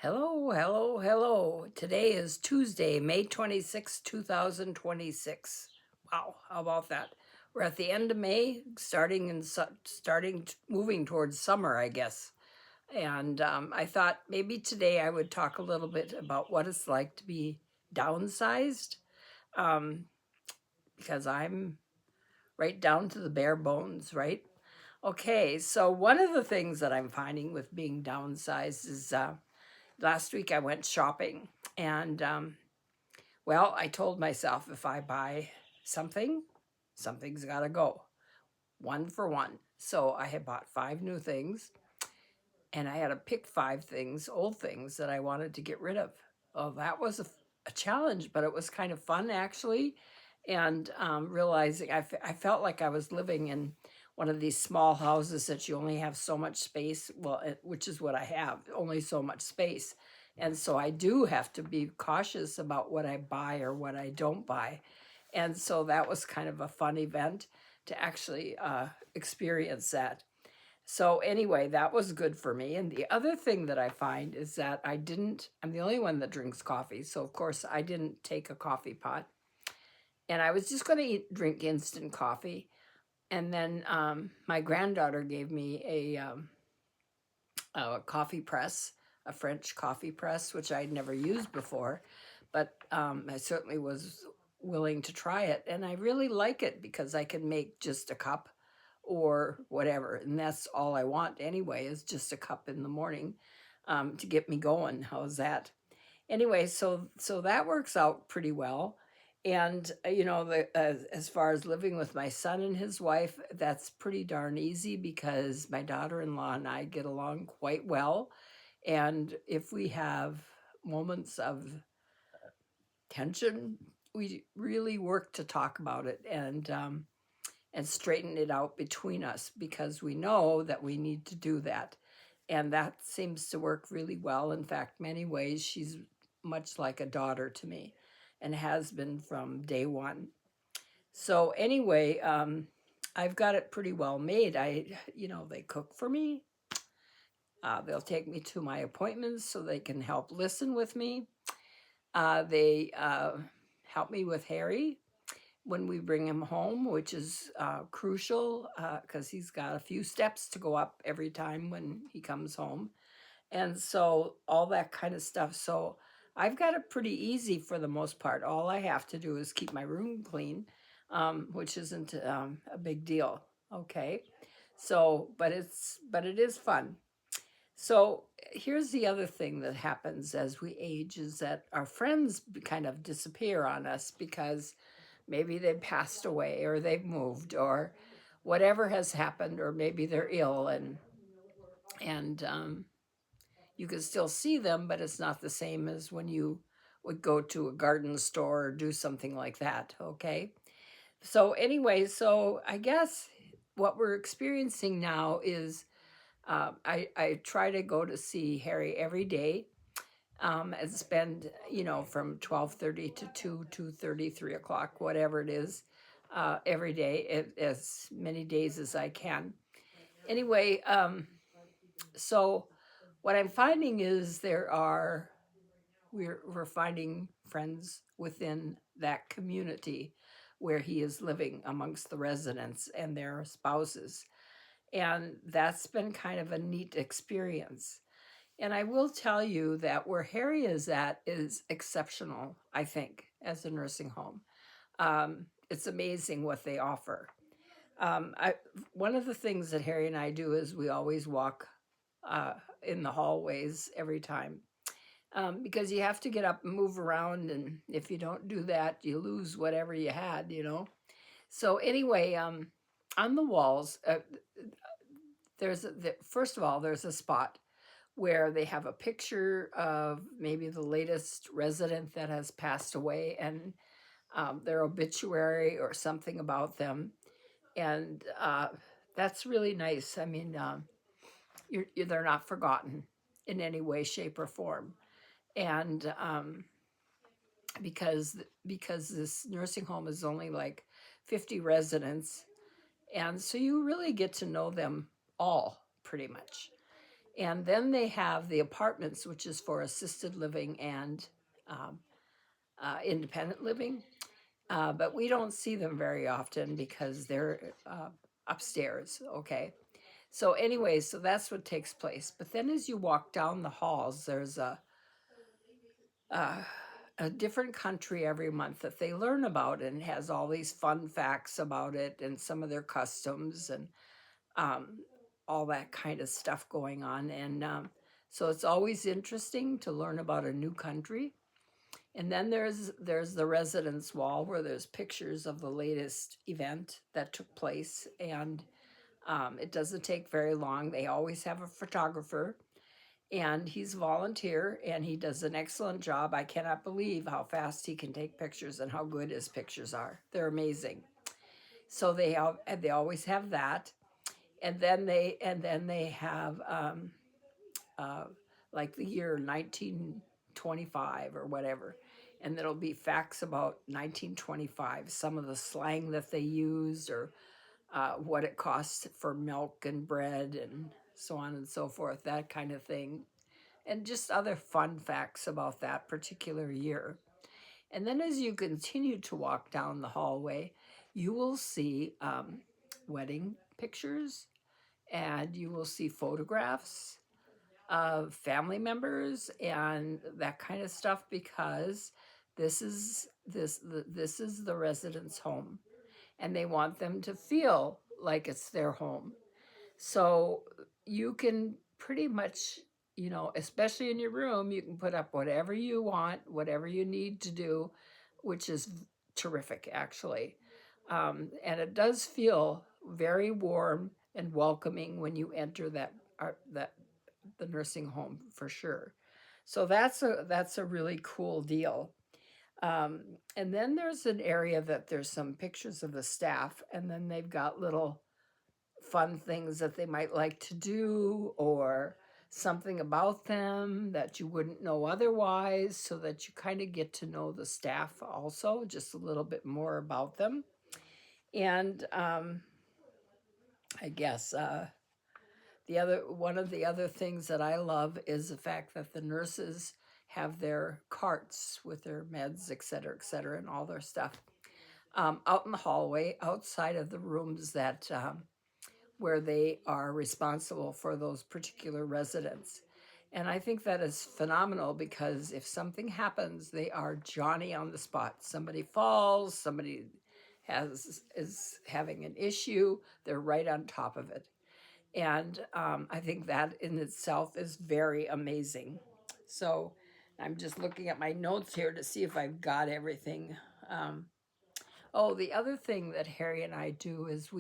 Hello, hello, hello. Today is Tuesday, May 26, 2026. Wow, how about that? We're at the end of May, moving towards summer, I guess. And I thought maybe today I would talk a little bit about what it's like to be downsized, um, because I'm right down to the bare bones, right? Okay, so one of the things that I'm finding with being downsized is last week I went shopping, and well, I told myself if I buy something, something's got to go, one for one. So I had bought five new things, and I had to pick five things, old things that I wanted to get rid of. Oh, that was a challenge, but it was kind of fun actually. And realizing I felt like I was living in one of these small houses that you only have so much space. Well, which is what I have, only so much space. And so I do have to be cautious about what I buy or what I don't buy. And so that was kind of a fun event to actually experience that. So anyway, that was good for me. And the other thing that I find is that I'm the only one that drinks coffee. So of course I didn't take a coffee pot. And I was just going to drink instant coffee. And then my granddaughter gave me a coffee press, a French coffee press, which I'd never used before. But I certainly was willing to try it. And I really like it because I can make just a cup or whatever. And that's all I want anyway, is just a cup in the morning to get me going. How's that? Anyway, so that works out pretty well. And as far as living with my son and his wife, that's pretty darn easy because my daughter-in-law and I get along quite well. And if we have moments of tension, we really work to talk about it and straighten it out between us because we know that we need to do that. And that seems to work really well. In fact, many ways, she's much like a daughter to me and has been from day one. So, anyway, I've got it pretty well made. They cook for me. They'll take me to my appointments so they can help listen with me. They help me with Harry when we bring him home, which is crucial because he's got a few steps to go up every time when he comes home. And so all that kind of stuff. So I've got it pretty easy for the most part. All I have to do is keep my room clean, which isn't a big deal. Okay. So, but it is fun. So here's the other thing that happens as we age is that our friends kind of disappear on us because maybe they've passed away or they've moved or whatever has happened, or maybe they're ill, and you can still see them, but it's not the same as when you would go to a garden store or do something like that. Okay. So anyway, so I guess what we're experiencing now is I try to go to see Harry every day and spend from 12:30 to 2:30, 3 o'clock, whatever it is, every day, as many days as I can. Anyway, so what I'm finding is we're finding friends within that community where he is living amongst the residents and their spouses. And that's been kind of a neat experience. And I will tell you that where Harry is at is exceptional, I think, as a nursing home. It's amazing what they offer. I One of the things that Harry and I do is we always walk in the hallways every time because you have to get up and move around, and if you don't do that, you lose whatever you had. So anyway, on the walls, first of all, there's a spot where they have a picture of maybe the latest resident that has passed away and their obituary or something about them. And that's really nice. I mean, they're not forgotten in any way, shape, or form. And because this nursing home is only like 50 residents, and so you really get to know them all pretty much. And then they have the apartments, which is for assisted living and um, independent living. But we don't see them very often because they're upstairs. Okay. So, anyways, so that's what takes place. But then as you walk down the halls, there's uh, a different country every month that they learn about, and it has all these fun facts about it and some of their customs and um, all that kind of stuff going on. And so it's always interesting to learn about a new country. And then there's the residence wall where there's pictures of the latest event that took place, and it doesn't take very long. They always have a photographer, and he's a volunteer, and he does an excellent job. I cannot believe how fast he can take pictures and how good his pictures are. They're amazing. So they always have that, and then they have uh, like the year 1925 or whatever, and there'll be facts about 1925, some of the slang that they used, or what it costs for milk and bread and so on and so forth, that kind of thing, and just other fun facts about that particular year. And then as you continue to walk down the hallway, you will see wedding pictures, and you will see photographs of family members and that kind of stuff, because this is the resident's home, and they want them to feel like it's their home. So you can pretty much, especially in your room, you can put up whatever you want, whatever you need to do, which is terrific, actually. And it does feel very warm and welcoming when you enter that the nursing home, for sure. So that's a really cool deal. And then there's an area that there's some pictures of the staff, and then they've got little fun things that they might like to do, or something about them that you wouldn't know otherwise, so that you kind of get to know the staff also just a little bit more about them. And I guess the other one of the other things that I love is the fact that the nurses have their carts with their meds, et cetera, and all their stuff out in the hallway, outside of the rooms that where they are responsible for those particular residents. And I think that is phenomenal, because if something happens, they are Johnny on the spot. Somebody falls, somebody is having an issue, they're right on top of it. And I think that in itself is very amazing. So I'm just looking at my notes here to see if I've got everything. Um, oh, the other thing that Harry and I do is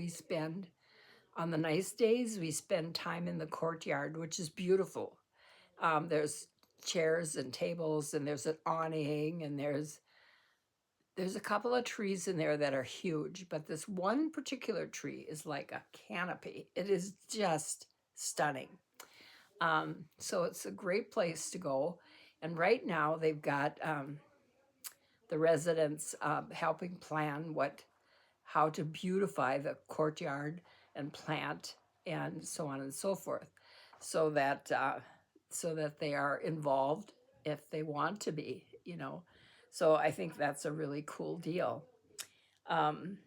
on the nice days, we spend time in the courtyard, which is beautiful. There's chairs and tables, and there's an awning, and there's a couple of trees in there that are huge, but this one particular tree is like a canopy. It is just stunning. So it's a great place to go. And right now they've got the residents helping plan how to beautify the courtyard and plant and so on and so forth, so that they are involved if they want to be. So I think that's a really cool deal. Um,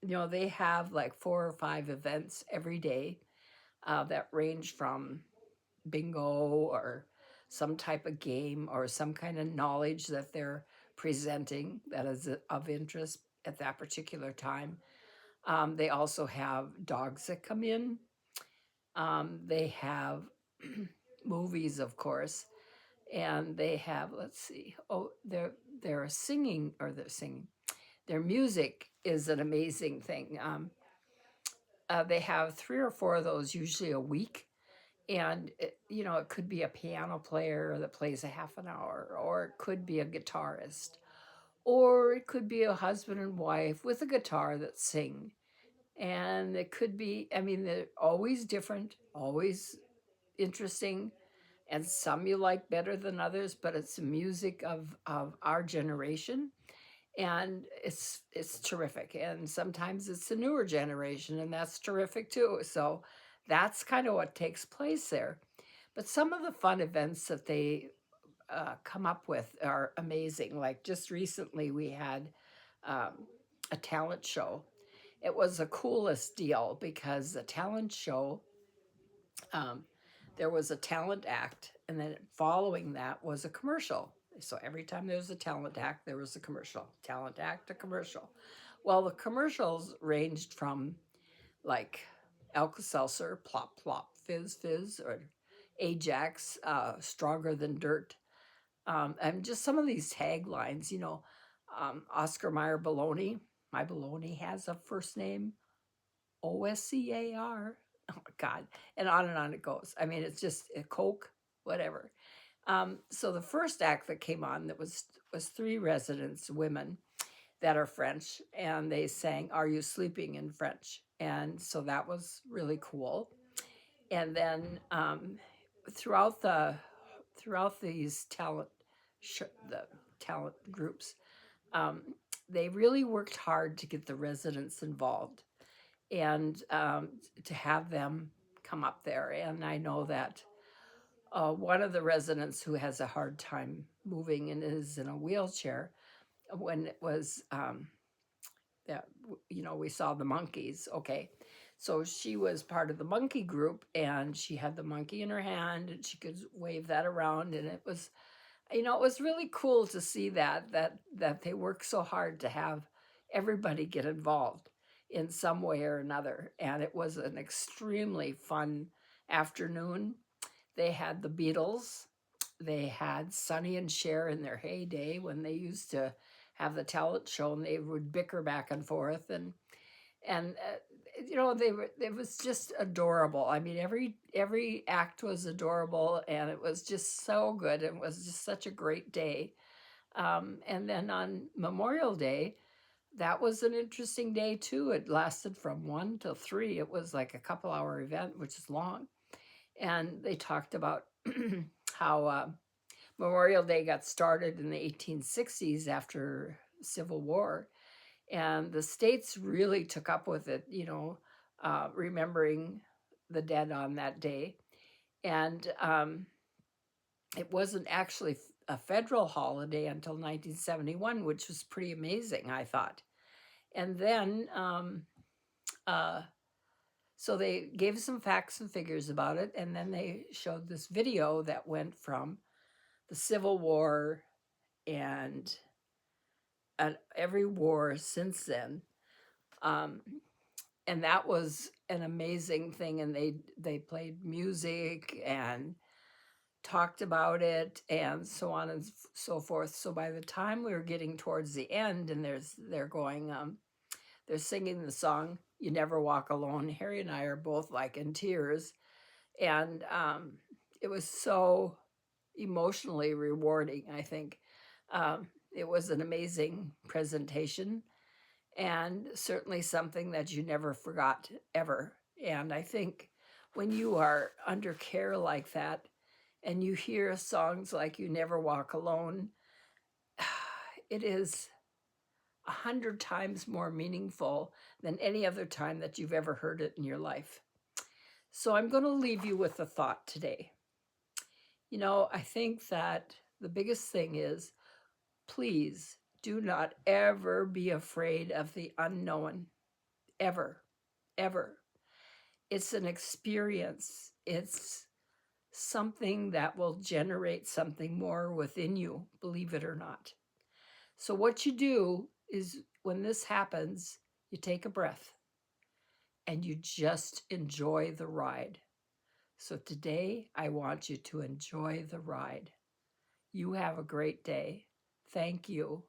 they have like 4 or 5 events every day that range from bingo, or some type of game, or some kind of knowledge that they're presenting that is of interest at that particular time. They also have dogs that come in. They have movies, of course, and they have, let's see, oh, they're singing, or they're singing. Their music is an amazing thing. They have 3 or 4 of those usually a week, and it could be a piano player that plays a half an hour, or it could be a guitarist, or it could be a husband and wife with a guitar that sing. And it could be, I mean, they're always different, always interesting, and some you like better than others, but it's the music of our generation, and it's terrific. And sometimes it's the newer generation, and that's terrific too. So that's kind of what takes place there. But some of the fun events that they come up with are amazing. Like just recently, we had a talent show. It was the coolest deal because the talent show, um, there was a talent act, and then following that was a commercial. So every time there was a talent act, there was a commercial. Talent act, a commercial. Well, the commercials ranged from like Alka Seltzer, plop plop, fizz fizz, or Ajax, stronger than dirt, and just some of these taglines. Oscar Mayer baloney. My baloney has a first name, OSCAR. Oh my God, and on it goes. I mean, it's just a Coke, whatever. So the first act that came on that was three residents, women that are French, and they sang "Are You Sleeping" in French, and so that was really cool. And then throughout these the talent groups, um, they really worked hard to get the residents involved and to have them come up there. And I know that one of the residents who has a hard time moving and is in a wheelchair, when it was that we saw the monkeys. Okay, so she was part of the monkey group, and she had the monkey in her hand, and she could wave that around, and it was really cool to see that they work so hard to have everybody get involved in some way or another, and it was an extremely fun afternoon. They had the Beatles. They had Sonny and Cher in their heyday when they used to have the talent show, and they would bicker back and forth, and it was just adorable. I mean, every act was adorable, and it was just so good. It was just such a great day. And then on Memorial Day, that was an interesting day too. It lasted from 1 till 3. It was like a couple-hour event, which is long, and they talked about how Memorial Day got started in the 1860s after Civil War, and the states really took up with it, remembering the dead on that day. And it wasn't actually a federal holiday until 1971, which was pretty amazing, I thought. And then, so they gave some facts and figures about it, and then they showed this video that went from the Civil War and every war since then. And that was an amazing thing. And they played music and talked about it and so on and so forth. So by the time we were getting towards the end, and they're singing the song "You Never Walk Alone," Harry and I are both like in tears, and it was so emotionally rewarding. I think it was an amazing presentation, and certainly something that you never forgot ever. And I think when you are under care like that and you hear songs like "You Never Walk Alone," it is 100 times more meaningful than any other time that you've ever heard it in your life. So I'm going to leave you with a thought today. I think that the biggest thing is, please do not ever be afraid of the unknown. Ever, ever. It's an experience. It's something that will generate something more within you, believe it or not. So what you do is when this happens, you take a breath and you just enjoy the ride. So today, I want you to enjoy the ride. You have a great day. Thank you.